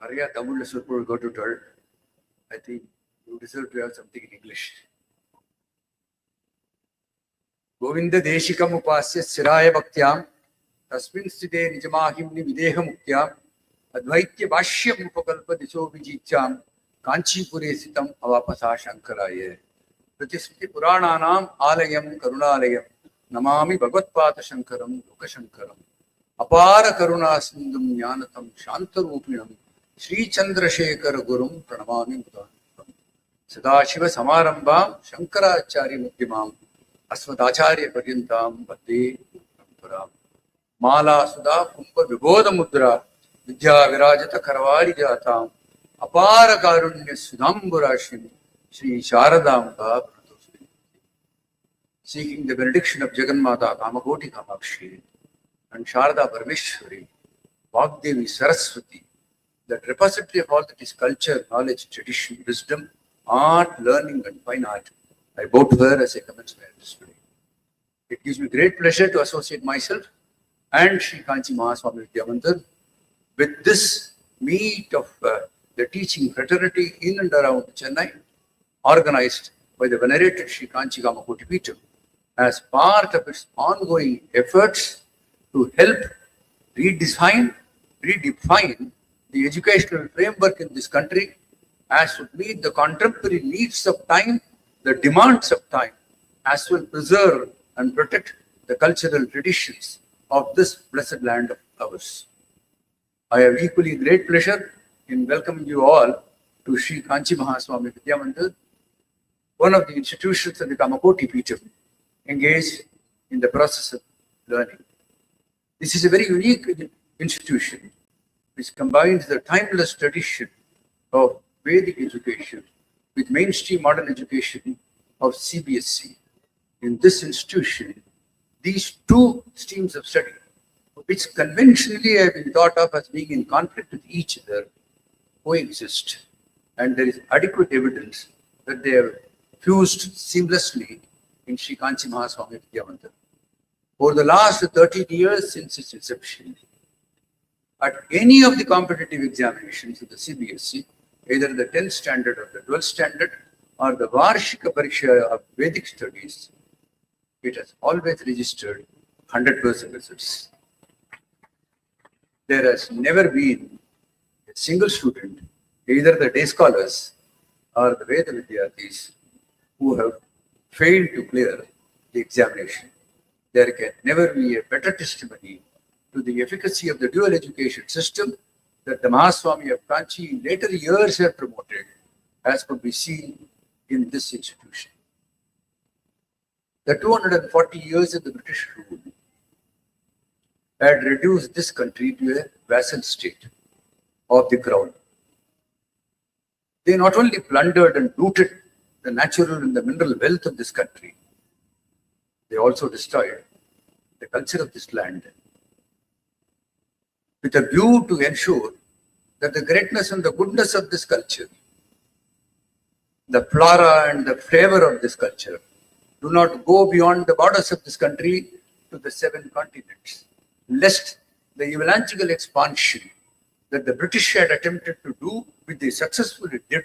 Arya Tamil Surpur go to third. I think you deserve to have something in English. Govinda Deshikam Upasya Siraya Bhaktyam Tasmin Sthite Nijamahimni Videha Mukyam Advaitya Bhashyam Upakalpa Diso Vijityam Kanchi Pure Sitam Avapasa Shankaraya Pratismiti Purananam Alayam Karunalayam Namami Bhagavata Shankaram Lokashankaram Apara Karuna Sindham Jnanatam Shantarupinam Sri Chandrasekhara Gurum Pranamami Mudantam Sadashiva Samarambam Shankaracharya Mudyamam Asmadacharya Paryantam Bhatti Param Mala Sudha Kumbha Vibodha Mudra Vidya Virajata Karavari Jatam Apara Karunya Sudamburashim Sri Sharadamba seeking the benediction of Jagannatha Kamakoti Kamakshi and Sharada Parameshwari, Vagdevi Saraswati, that repository of all that is culture, knowledge, tradition, wisdom, art, learning, and fine art. I bow to her as I commence my address today. It gives me great pleasure to associate myself and Sri Kanchi Mahaswami Vidya Mandir with this meet of the teaching fraternity in and around Chennai, organized by the venerated Sri Kanchi Kamakoti Peetam as part of its ongoing efforts to help redefine the educational framework in this country as to meet the contemporary needs of time, the demands of time, as well preserve and protect the cultural traditions of this blessed land of ours. I have equally great pleasure in welcoming you all to Sri Kanchi Mahaswami Vidya Mandir, one of the institutions of the Kamakoti Peetam, engaged in the process of learning. This is a very unique institution which combines the timeless tradition of Vedic education with mainstream modern education of CBSE. In this institution, these two streams of study, which conventionally have been thought of as being in conflict with each other, coexist, and there is adequate evidence that they have fused seamlessly in Sri Kanchi Mahaswami Vidya Mandir. For the last 13 years since its inception, at any of the competitive examinations of the CBSE, either the 10th standard or the 12th standard or the Varshika Pariksha of Vedic studies, it has always registered 100% results. There has never been a single student, either the day scholars or the Veda Vidyathis, who have failed to clear the examination. There can never be a better testimony to the efficacy of the dual education system that the Mahaswami of Kanchi in later years have promoted, as could be seen in this institution. The 240 years of the British rule had reduced this country to a vassal state of the crown. They not only plundered and looted the natural and the mineral wealth of this country, they also destroyed the culture of this land with a view to ensure that the greatness and the goodness of this culture, the flora and the flavor of this culture, do not go beyond the borders of this country to the 7 continents, lest the evangelical expansion that the British had attempted to do, which they successfully did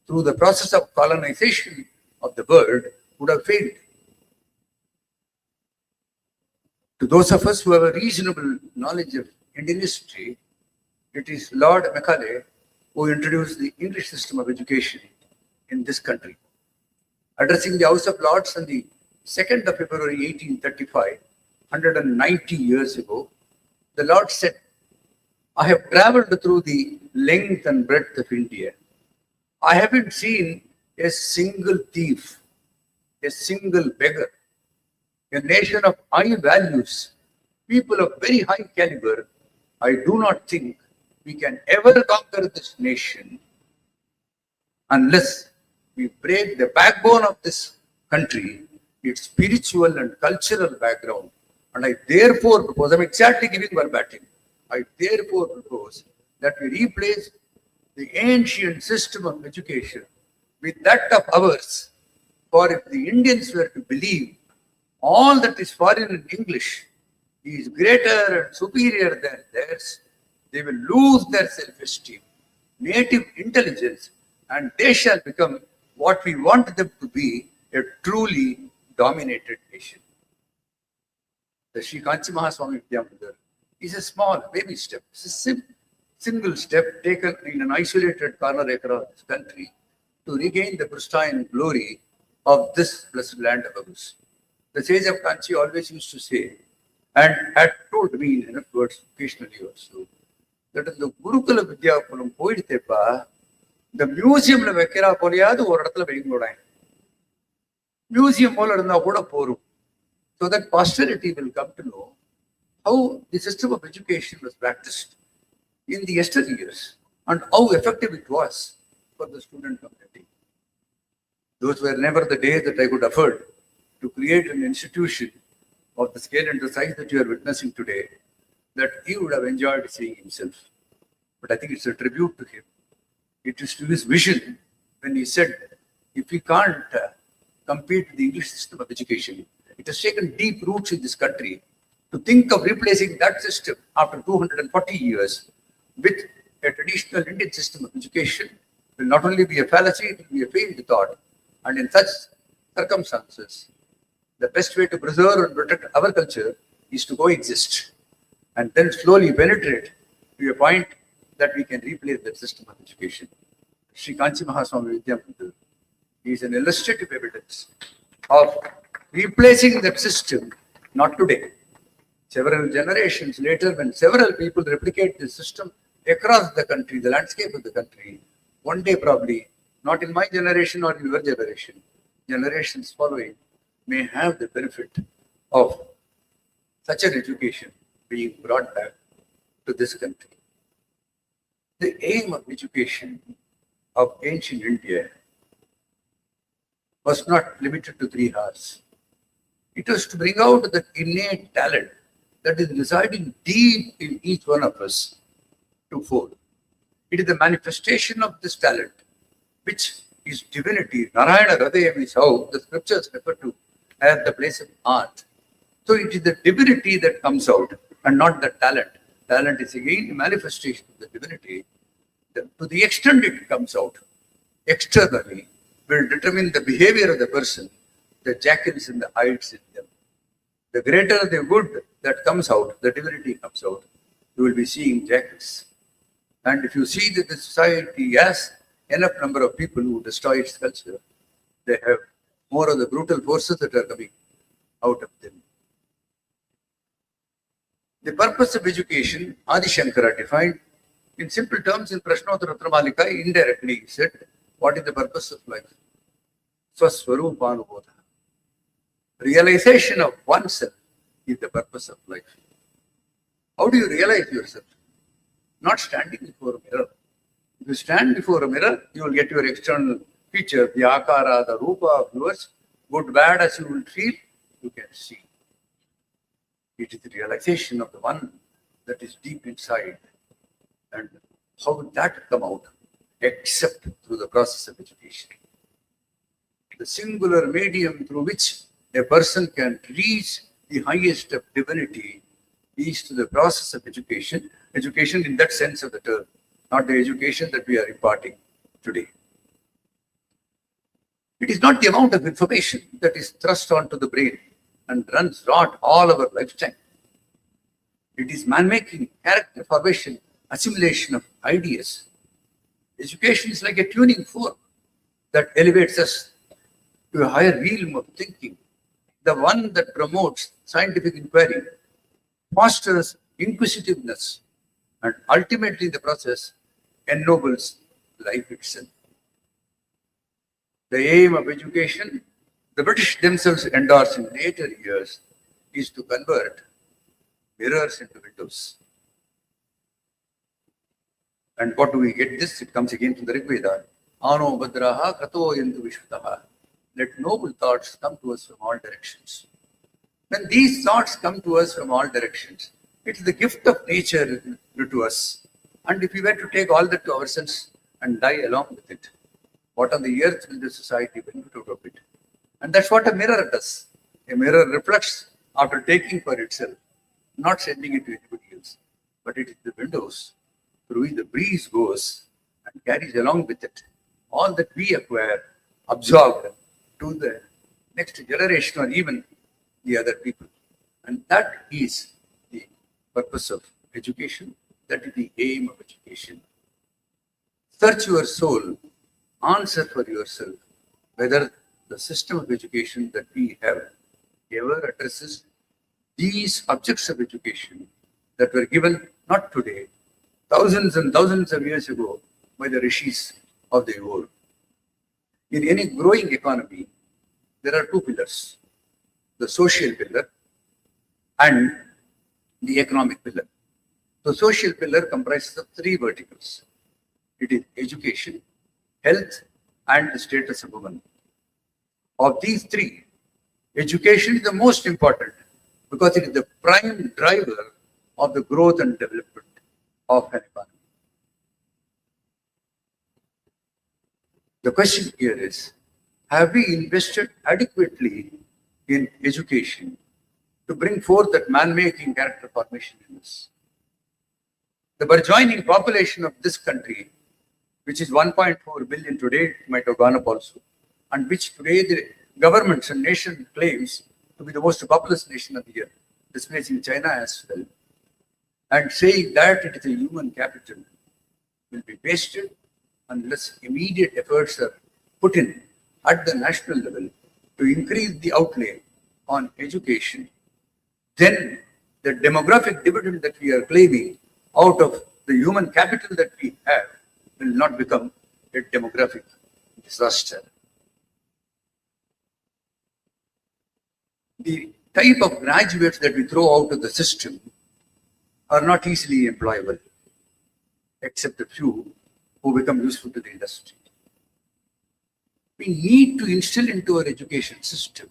through the process of colonization of the world, would have failed. To those of us who have a reasonable knowledge of Indian history, it is Lord Macaulay who introduced the English system of education in this country. Addressing the House of Lords on the 2nd of February 1835, 190 years ago, the Lord said, "I have travelled through the length and breadth of India. I haven't seen a single thief, a single beggar, a nation of high values, people of very high caliber. I do not think we can ever conquer this nation unless we break the backbone of this country, its spiritual and cultural background. And I therefore propose," I'm exactly giving verbatim, "I therefore propose that we replace the ancient system of education with that of ours. For if the Indians were to believe all that is foreign in English is greater and superior than theirs, they will lose their self-esteem native intelligence, and they shall become what we want them to be, a truly dominated nation. The Sri Kanchi Mahaswami Vidya Mandir is a small baby step. It's a single step taken in an isolated corner across this country to regain the pristine glory of this blessed land of ours. The sage of Kanchi always used to say, and had told me in enough words occasionally also, that in the Gurukula Vidyapuram poidutepa, the museum la vekkira poliyadu or இடத்துல வைங்களோட museum போல இருந்தா கூட போரும், so that posterity will come to know how the system of education was practiced in the yesteryears and how effective it was for the student community. Those were never the days that I could afford to create an institution of the scale and the size that you are witnessing today, that he would have enjoyed seeing himself. But I think it's a tribute to him. It is to his vision when he said, if we can't compete with the English system of education, it has taken deep roots in this country. To think of replacing that system after 240 years with a traditional Indian system of education will not only be a fallacy, it will be a failed thought. And in such circumstances, the best way to preserve and protect our culture is to coexist and then slowly penetrate to a point that we can replace that system of education. Sri Kanchi Mahaswami Vidya Mandir is an illustrative evidence of replacing that system, not today. Several generations later, when several people replicate this system across the country, the landscape of the country, one day probably, not in my generation or in your generation, generations following may have the benefit of such an education being brought back to this country. The aim of education of ancient India was not limited to 3 hours. It was to bring out the innate talent that is residing deep in each one of us to fore. It is the manifestation of this talent, which is divinity. Narayana Hridayam is how the scriptures refer to as the place of art. So it is the divinity that comes out and not the talent. Talent is again a manifestation of the divinity. To the extent it comes out externally will determine the behavior of the person, the jackals and the hides in them. The greater the good that comes out, the divinity comes out, you will be seeing jackals. And if you see that the society has enough number of people who destroy its culture, they have more of the brutal forces that are coming out of them. The purpose of education, Adi Shankara defined in simple terms in Prashnottara Ratramalika. Indirectly he said, what is the purpose of life? Swaswarupanubodha. Realization of oneself is the purpose of life. How do you realize yourself? Not standing before a mirror. If you stand before a mirror, you will get your external feature, the akara, the rupa of yours, good, bad as you will feel, you can see. It is the realization of the one that is deep inside. And how will that come out? Except through the process of education. The singular medium through which a person can reach the highest of divinity is to the process of education. Education in that sense of the term, not the education that we are imparting today. It is not the amount of information that is thrust onto the brain and runs rot all our lifetime. It is man-making, character formation, assimilation of ideas. Education is like a tuning fork that elevates us to a higher realm of thinking, the one that promotes scientific inquiry, fosters inquisitiveness, and ultimately in the process ennobles life itself. The aim of education, the British themselves endorse in later years, is to convert mirrors into windows. And what do we get this? It comes again from the Rig Veda. Ano Badraha Kato Yendu Vishvataha. Let noble thoughts come to us from all directions. When these thoughts come to us from all directions, it is the gift of nature to us. And if we were to take all that to ourselves and die along with it, what on the earth will the society benefit out of it? And that's what a mirror does. A mirror reflects after taking for itself, not sending it to anybody else, but it is the windows through which the breeze goes and and carries along with it all that we acquire, absorbed to the next generation or even the other people. And that is the purpose of education. That is the aim of education. Search your soul, answer for yourself whether the system of education that we have ever addresses these objects of education that were given not today, thousands and thousands of years ago by the rishis of the old. In any growing economy, there are two pillars, the social pillar and the economic pillar. The social pillar comprises of three verticals. It is education, health, and the status of women. Of these three, education is the most important because it is the prime driver of the growth and development of an economy. The question here is, have we invested adequately in education to bring forth that man-making character formation in us? The burgeoning population of this country, which is 1.4 billion today, it might have gone up also, and which today the governments and nation claims to be the most populous nation of the year, displacing China as well, and saying that it is a human capital, will be wasted unless immediate efforts are put in at the national level to increase the outlay on education. Then the demographic dividend that we are claiming out of the human capital that we have will not become a demographic disaster. The type of graduates that we throw out of the system are not easily employable, except a few who become useful to the industry. We need to instill into our education system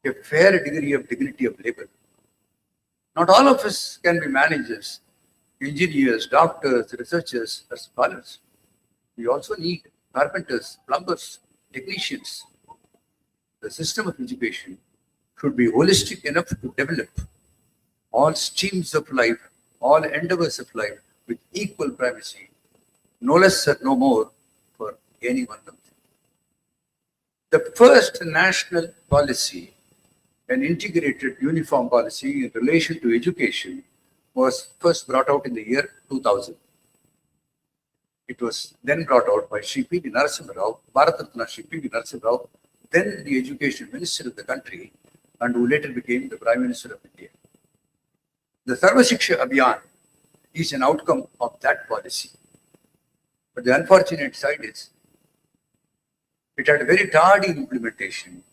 a fair degree of dignity of labor. Not all of us can be managers, engineers, doctors, researchers, or scholars. We also need carpenters, plumbers, technicians. The system of education should be holistic enough to develop all streams of life, all endeavors of life with equal primacy, no less or no more for any one of them. The first national policy, an integrated uniform policy in relation to education, was first brought out in the year 2000. It was then brought out by Sri P. V. Narasimha Rao, Bharat Ratna Sri P. V. Narasimha Rao, then the education minister of the country, and who later became the Prime Minister of India. The Sarva Shiksha Abhiyan is an outcome of that policy. But the unfortunate side is, it had a very tardy implementation.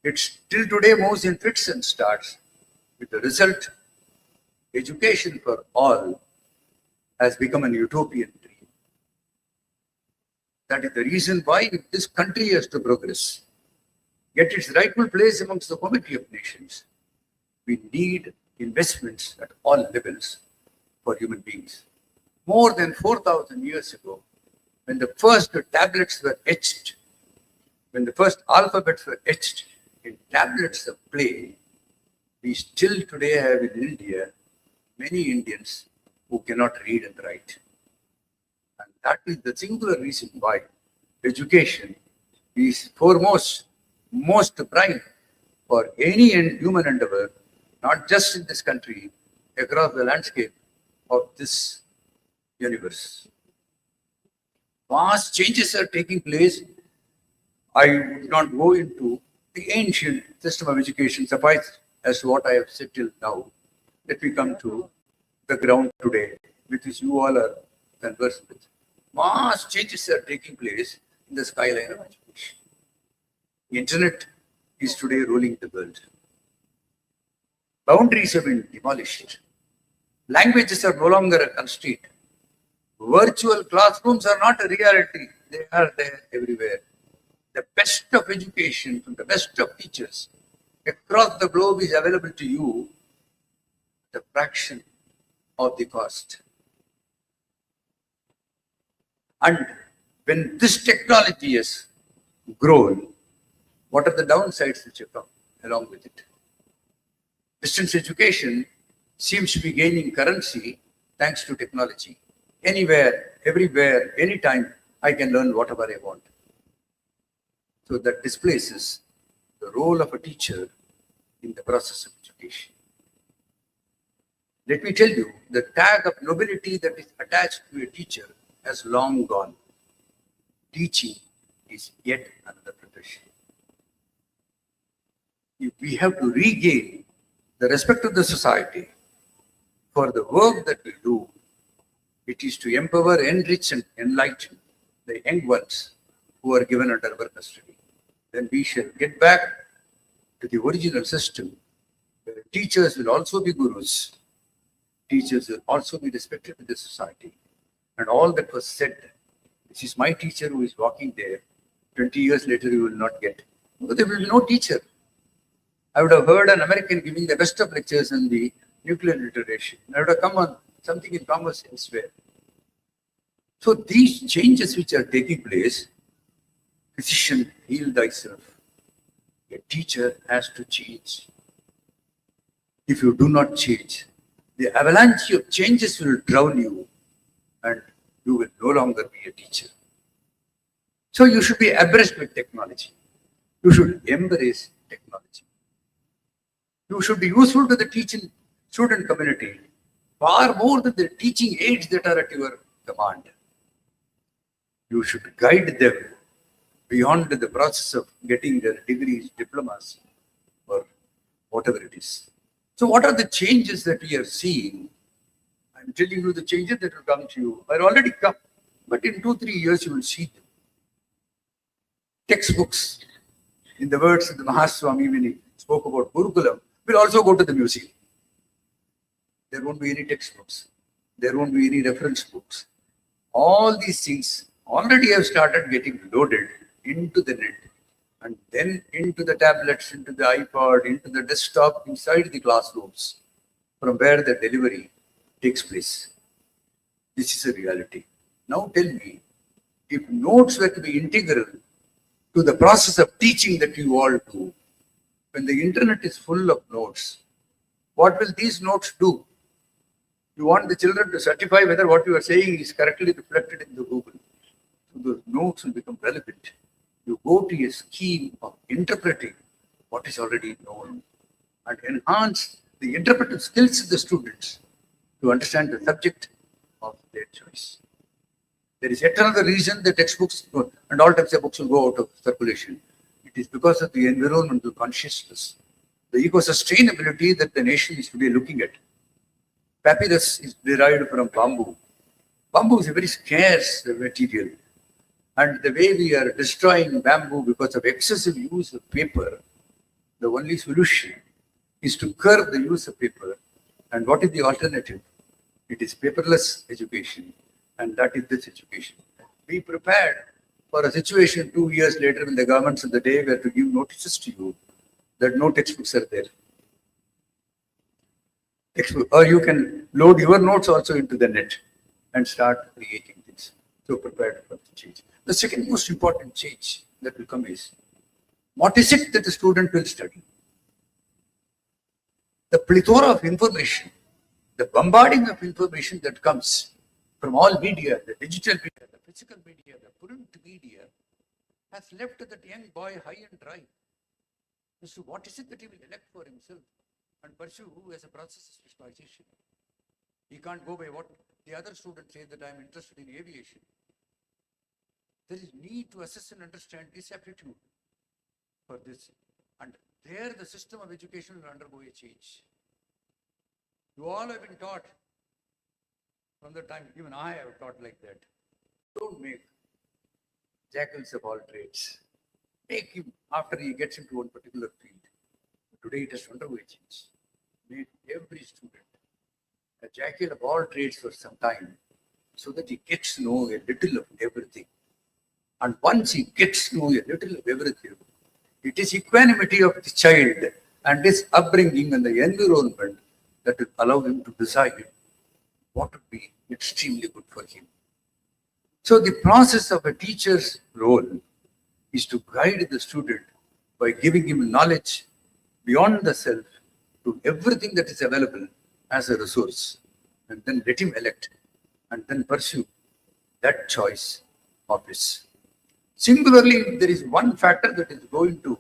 It still today moves in fits and starts, with the result, education for all has become an utopian dream. That is the reason why this country has to progress, get its rightful place amongst the community of nations. We need investments at all levels for human beings. More than 4,000 years ago, when the first tablets were etched, when the first alphabets were etched in tablets of clay, we still today have in India many Indians who cannot read and write. And that is the singular reason why education is foremost, most prime for any human endeavor, not just in this country, across the landscape of this universe. Vast changes are taking place. I would not go into the ancient system of education, suffice as to what I have said till now. Let me come to the ground today, with which you all are conversed with. Vast changes are taking place in the skyline of education. The internet is today ruling the world. Boundaries have been demolished. Languages are no longer a constraint. Virtual classrooms are not a reality. They are there everywhere. The best of education from the best of teachers across the globe is available to you at a fraction of the cost. And when this technology has grown, what are the downsides which have come along with it? Distance education seems to be gaining currency thanks to technology. Anywhere, everywhere, anytime, I can learn whatever I want. So that displaces the role of a teacher in the process of education. Let me tell you, the tag of nobility that is attached to a teacher has long gone. Teaching is yet another profession. If we have to regain the respect of the society for the work that we do, it is to empower, enrich, and enlighten the young ones who are given under our custody. Then we shall get back to the original system where teachers will also be gurus. Teachers will also be respected in the society. And all that was said, this is my teacher who is walking there, 20 years later you will not get. Because there will be no teacher. I would have heard an American giving the best of lectures on the nuclear literation. I would have come on something in commerce elsewhere. So these changes which are taking place, physician, heal thyself. A teacher has to change. If you do not change, the avalanche of changes will drown you and you will no longer be a teacher. So you should be abreast with technology. You should embrace technology. You should be useful to the teaching student community far more than the teaching aids that are at your command. You should guide them beyond the process of getting their degrees, diplomas, or whatever it is. So what are the changes that we are seeing? I'm telling you the changes that will come to you are already come, but in 2-3 years you will see them. Textbooks, in the words of the Mahaswami when he spoke about Gurukulam, will also go to the museum. There won't be any textbooks. There won't be any reference books. All these things already have started getting loaded into the net and then into the tablets, into the iPod, into the desktop, inside the classrooms, from where the delivery takes place. This is a reality. Now tell me, if notes were to be integral to the process of teaching that you all do, when the internet is full of notes, what will these notes do? You want the children to certify whether what you are saying is correctly reflected in the Google. So those notes will become relevant. You go to a scheme of interpreting what is already known and enhance the interpretive skills of the students to understand the subject of their choice. There is yet another reason that textbooks and all types of books will go out of circulation. It is because of the environmental consciousness, the eco-sustainability that the nation is today looking at. Papyrus is derived from bamboo. Bamboo is a very scarce material. And the way we are destroying bamboo because of excessive use of paper, the only solution is to curb the use of paper. And what is the alternative? It is paperless education. And that is this education. Be prepared for a situation 2 years later when the governments of the day were to give notices to you that no textbooks are there. Or you can load your notes also into the net and start creating things. So prepared for the change. The second most important change that will come is, what is it that the student will study? The plethora of information, the bombarding of information that comes from all media, the digital media, the physical media, the print media, has left that young boy high and dry as to what is it that he will elect for himself and pursue as a process of specialization. He can't go by what the other students say that I am interested in aviation. There is need to assess and understand his aptitude for this. And there the system of education will undergo a change. You all have been taught from the time, even I have taught like that. Don't make jackals of all trades. Make him after he gets into one particular field. Today it has undergone a change. Make every student a jackal of all trades for some time so that he gets to know a little of everything. And once he gets to know a little of everything, it is equanimity of the child and his upbringing and the environment that will allow him to decide what would be extremely good for him. So the process of a teacher's role is to guide the student by giving him knowledge beyond the self to everything that is available as a resource, and then let him elect and then pursue that choice of his. Singularly, if there is one factor that is going to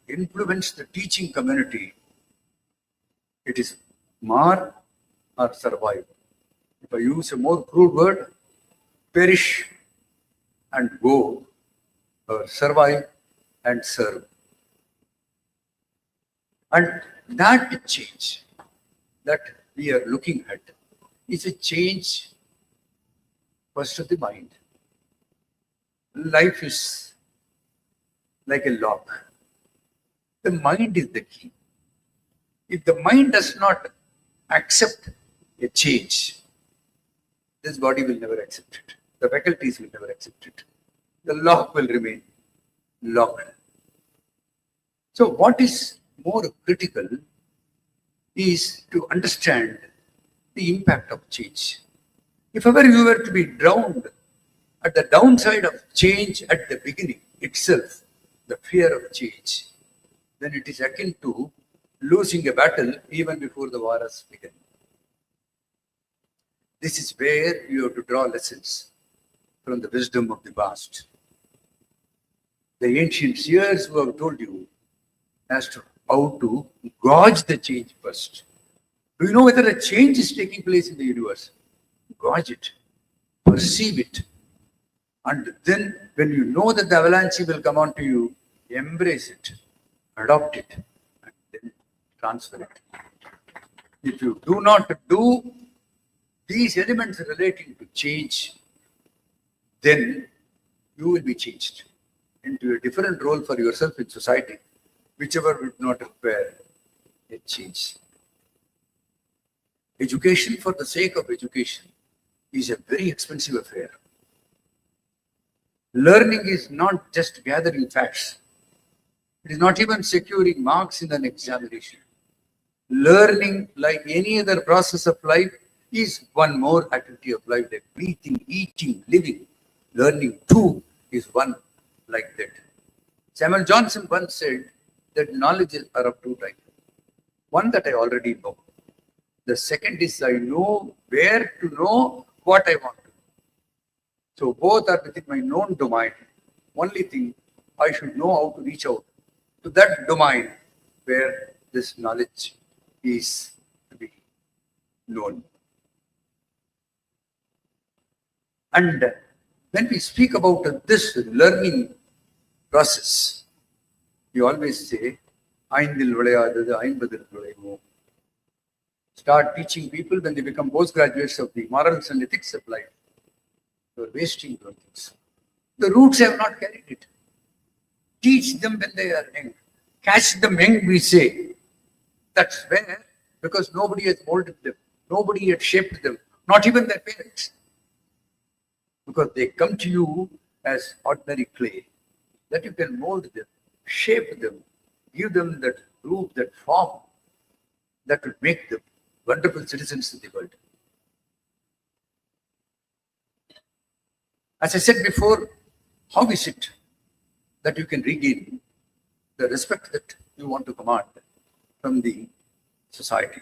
influence the teaching community, it is mar or survive. If I use a more crude word, perish and go, or survive and serve. And that change that we are looking at is a change first of the mind. Life is like a lock. The mind is the key. If the mind does not accept a change, this body will never accept it. The faculties will never accept it. The lock will remain locked. So what is more critical is to understand the impact of change. If ever you were to be drowned at the downside of change at the beginning itself, the fear of change, then it is akin to losing a battle even before the war has begun. This is where you have to draw lessons from the wisdom of the past. The ancient seers who have told you as to how to gauge the change first. Do you know whether a change is taking place in the universe? Gauge it, perceive it. And then when you know that the avalanche will come onto you, embrace it, adopt it, and then transfer it. If you do not do these elements relating to change, then you will be changed into a different role for yourself in society, whichever would not require a change. Education for the sake of education is a very expensive affair. Learning is not just gathering facts. It is not even securing marks in an examination. Learning, like any other process of life, is one more activity of life, like breathing, eating, living. Learning too is one like that. Samuel Johnson once said that knowledge are of two types. One that I already know. The second is I know where to know what I want to know. So both are within my known domain. Only thing, I should know how to reach out to that domain where this knowledge is to be known. And when we speak about this learning process, we always say, start teaching people when they become postgraduates of the morals and ethics of life. You are wasting your things. The roots have not carried it. Teach them when they are young. Catch them young, we say. That's where, because nobody has molded them. Nobody had shaped them. Not even their parents. Because they come to you as ordinary clay. That you can mold them, shape them, give them that groove, that form, that would make them wonderful citizens of the world. As I said before, how is it that you can regain the respect that you want to command from the society?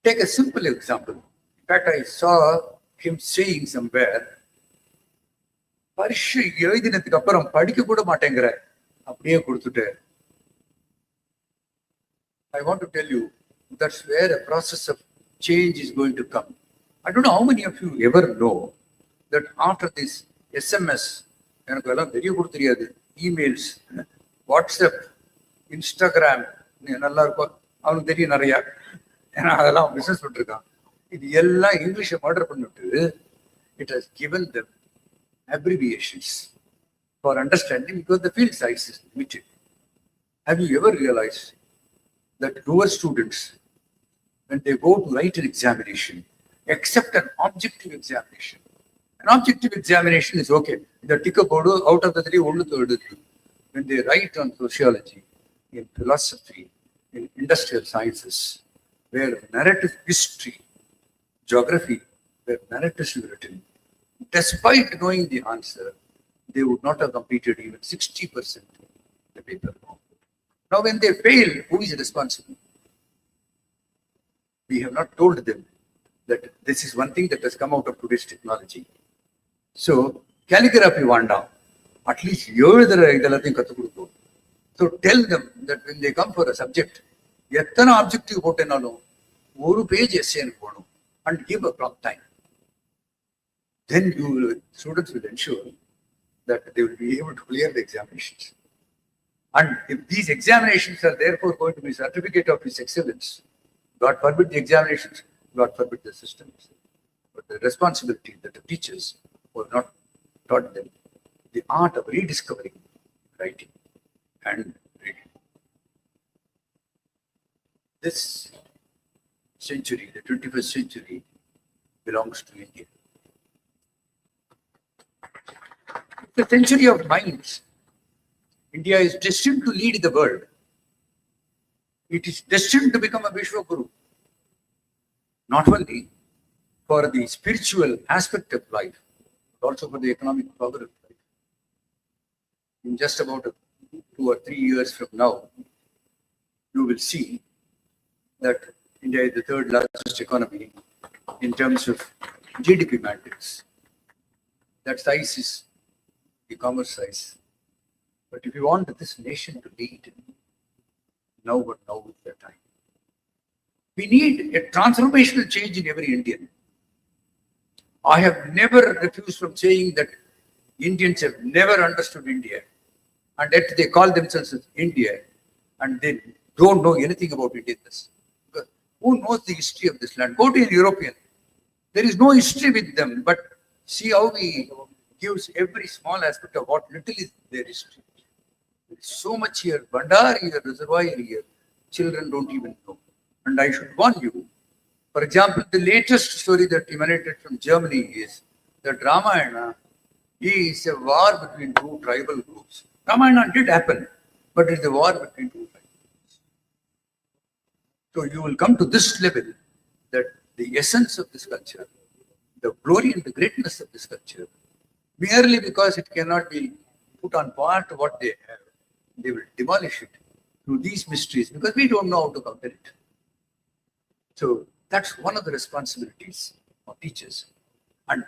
Take a simple example. In fact, I saw him saying somewhere, பரீட்சை எழுதினதுக்கு அப்புறம் படிக்க கூட மாட்டேங்கிற அப்படியே கொடுத்துட்டு. I want to tell you that's where a process of change is going to come. I don't know how many of you ever know that after this SMS, எனக்கு எல்லாம் தெரிய கூட தெரியாது, emails, WhatsApp, Instagram, நல்லா இருக்கும், அவனுக்கு தெரியும் நிறையா, ஏன்னா அதெல்லாம் பிசினஸ் பண்ணிருக்கான். இது எல்லாம் இங்கிலீஷை மர்டர் பண்ணிட்டு, it has given them abbreviations for understanding because the field size is limited. Have you ever realized that your students, when they go to write an examination, except an objective examination, an objective examination is okay. The tick board out of the three, when they write on sociology, in philosophy, in industrial sciences, where narrative history, geography, where narratives are written, despite knowing the answer, they would not have completed even 60% of the paper. Now, when they fail, who is responsible? We have not told them that this is one thing that has come out of today's technology. So, calligraphy vanda, at least so tell them that when they come for a subject, ettana objective potenalo, one page essay and give a prompt time. Then students will ensure that they will be able to clear the examinations. And if these examinations are therefore going to be certificate of his excellence, God forbid the examinations, God forbid the systems. But the responsibility that the teachers who have not taught them the art of rediscovering writing and reading. This century, the 21st century, belongs to India. It's a century of minds. India is destined to lead the world. It is destined to become a Vishwaguru. Not only for the spiritual aspect of life, but also for the economic power of life. In just about 2 or 3 years from now, you will see that India is the third largest economy in terms of GDP matrix. That size is e-commerce size. But if you want this nation to lead, now is the time. We need a transformational change in every Indian. I have never refused from saying that Indians have never understood India, and yet they call themselves as India, and they don't know anything about Indianness. Because who knows the history of this land? Go to an European. There is no history with them, but see how he gives every small aspect of what little is their history. There is so much here, Bandar here, reservoir here, children don't even know. And I should warn you, for example, the latest story that emanated from Germany is that Ramayana is a war between two tribal groups. Ramayana did happen, but it's a war between two tribal groups. So you will come to this level that the essence of this culture, the glory and the greatness of this culture, merely because it cannot be put on par to what they have, they will demolish it through these mysteries because we don't know how to compare it. So that's one of the responsibilities of teachers. And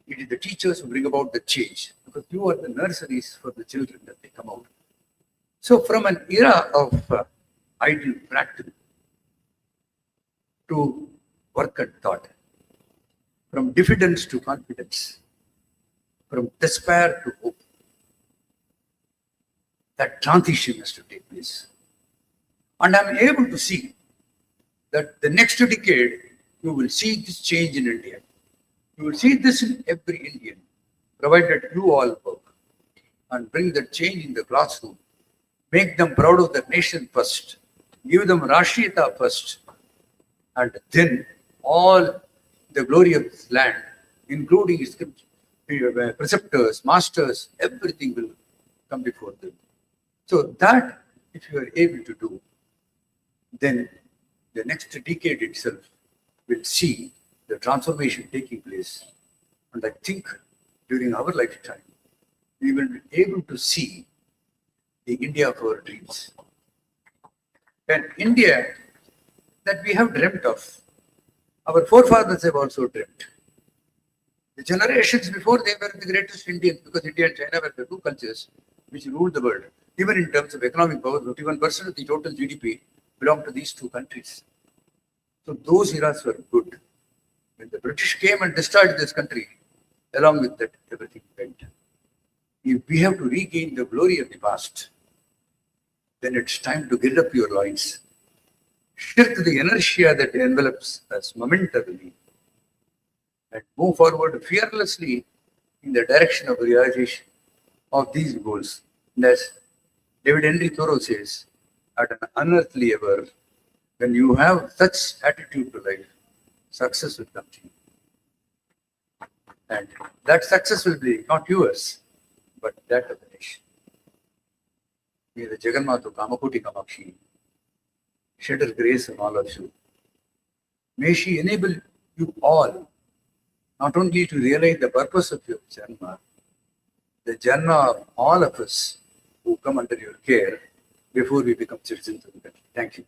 it is the teachers who bring about the change because you are the nurseries for the children that they come out. So from an era of idle practice to work and thought, from diffidence to confidence, from despair to hope, that transition has to take place. And I'm able to see that the next decade, you will see this change in India. You will see this in every Indian, provided you all work and bring that change in the classroom. Make them proud of their nation first. Give them Rashtriyata first. And then all the glory of this land, including its preceptors, masters, everything will come before them. So that, if you are able to do, then the next decade itself will see the transformation taking place. And I think during our lifetime, we will be able to see the India of our dreams. An India that we have dreamt of. Our forefathers have also dreamt. The generations before, they were the greatest Indians because India and China were the two cultures which ruled the world. Even in terms of economic power, 51% of the total GDP belonged to these two countries. So those eras were good. When the British came and destroyed this country, along with that, everything went. If we have to regain the glory of the past, then it's time to gird up your loins. Shirk the inertia that envelops us momentarily and move forward fearlessly in the direction of the realization of these goals. And as David Henry Thoreau says, at an unearthly hour, when you have such attitude to life, success will come to you. And that success will be not yours, but that of the nation. May the Jagannatha Kamakoti Kamakshi shed her grace on all of you. May she enable you all not only to realize the purpose of your Janma, the Janma of all of us who come under your care before we become citizens of the country. Thank you.